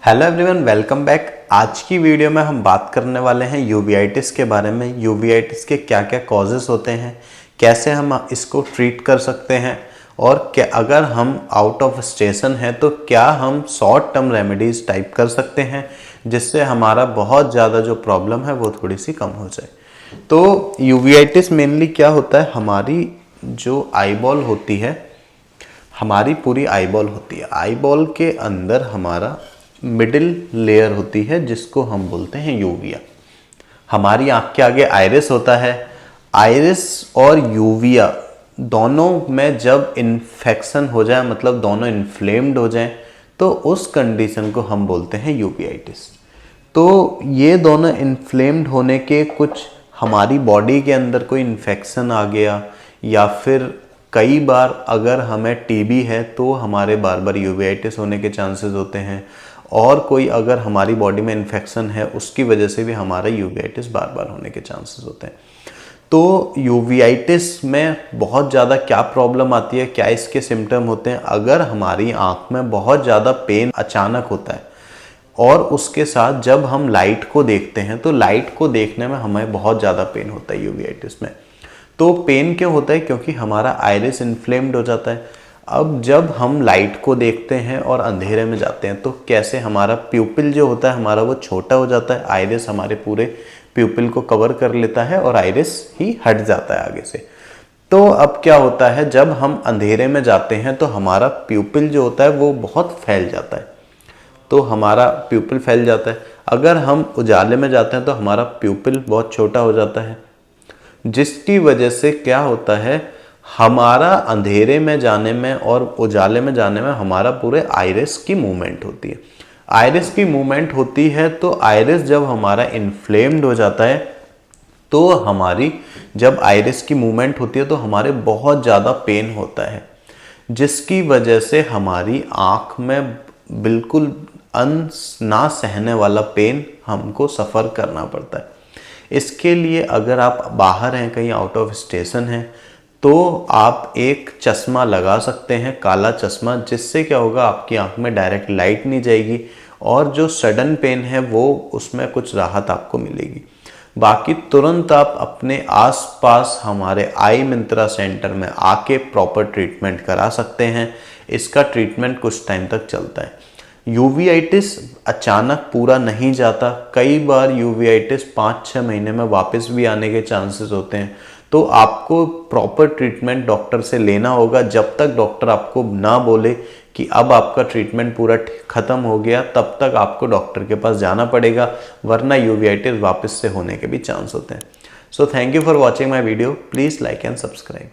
Hello everyone, welcome back. आज की video में हम बात करने वाले हैं यूवीआइटिस के बारे में। यूवीआइटिस के क्या क्या कॉजेस होते हैं, कैसे हम इसको ट्रीट कर सकते हैं, और क्या अगर हम आउट ऑफ स्टेशन हैं तो क्या हम शॉर्ट टर्म रेमेडीज टाइप कर सकते हैं जिससे हमारा बहुत ज़्यादा जो प्रॉब्लम है वो थोड़ी सी कम हो जाए। तो यूवीआइटिस मेनली क्या होता है, हमारी जो आईबॉल होती है, हमारी पूरी आईबॉल होती है। आईबॉल के अंदर हमारा मिडिल लेयर होती है जिसको हम बोलते हैं यूविया। हमारी आंख के आगे आइरिस होता है। आइरिस और यूविया दोनों में जब इन्फेक्शन हो जाए, मतलब दोनों इन्फ्लेम्ड हो जाएं, तो उस कंडीशन को हम बोलते हैं यूवीआइटिस। तो ये दोनों इन्फ्लेम्ड होने के कुछ, हमारी बॉडी के अंदर कोई इन्फेक्शन आ गया, या फिर कई बार अगर हमें टीबी है तो हमारे बार बार यूवीआइटिस होने के चांसेस होते हैं, और कोई अगर हमारी बॉडी में इन्फेक्शन है उसकी वजह से भी हमारा यूवीआइटिस बार बार होने के चांसेस होते हैं। तो यूवीआइटिस में बहुत ज़्यादा क्या प्रॉब्लम आती है, क्या इसके सिम्टम होते हैं। अगर हमारी आँख में बहुत ज़्यादा पेन अचानक होता है और उसके साथ जब हम लाइट को देखते हैं तो लाइट को देखने में हमें बहुत ज़्यादा पेन होता है यूवीआइटिस में। तो पेन क्यों होता है? क्योंकि हमारा आइरिस इन्फ्लेम्ड हो जाता है। अब जब हम लाइट को देखते हैं और अंधेरे में जाते हैं तो कैसे हमारा प्यूपिल जो होता है हमारा वो छोटा हो जाता है, आइरिस हमारे पूरे प्यूपिल को कवर कर लेता है और आइरिस ही हट जाता है आगे से। तो अब क्या होता है, जब हम अंधेरे में जाते हैं तो हमारा प्यूपिल जो होता है वो बहुत फैल जाता है। तो हमारा प्यूपिल फैल जाता है। अगर हम उजाले में जाते हैं तो हमारा प्यूपिल बहुत छोटा हो जाता है, जिसकी वजह से क्या होता है, हमारा अंधेरे में जाने में और उजाले में जाने में हमारा पूरे आइरिस की मूवमेंट होती है। आइरिस की मूवमेंट होती है तो आइरिस जब हमारा इन्फ्लेम्ड हो जाता है तो हमारी जब आइरिस की मूवमेंट होती है तो हमारे बहुत ज़्यादा पेन होता है, जिसकी वजह से हमारी आँख में बिल्कुल ना सहने वाला पेन हमको सफ़र करना पड़ता है। इसके लिए अगर आप बाहर हैं, कहीं आउट ऑफ स्टेशन हैं, तो आप एक चश्मा लगा सकते हैं, काला चश्मा, जिससे क्या होगा, आपकी आंख में डायरेक्ट लाइट नहीं जाएगी और जो सडन पेन है वो उसमें कुछ राहत आपको मिलेगी। बाकी तुरंत आप अपने आसपास हमारे आई मिंत्रा सेंटर में आके प्रॉपर ट्रीटमेंट करा सकते हैं। इसका ट्रीटमेंट कुछ टाइम तक चलता है। यूवीआइटिस अचानक पूरा नहीं जाता। कई बार यूवीआइटिस 5-6 महीने में वापस भी आने के चांसेस होते हैं। तो आपको प्रॉपर ट्रीटमेंट डॉक्टर से लेना होगा। जब तक डॉक्टर आपको ना बोले कि अब आपका ट्रीटमेंट पूरा ख़त्म हो गया, तब तक आपको डॉक्टर के पास जाना पड़ेगा, वरना यूवीआइटिस वापस से होने के भी चांस होते हैं। So thank you for watching my video. Please like and subscribe.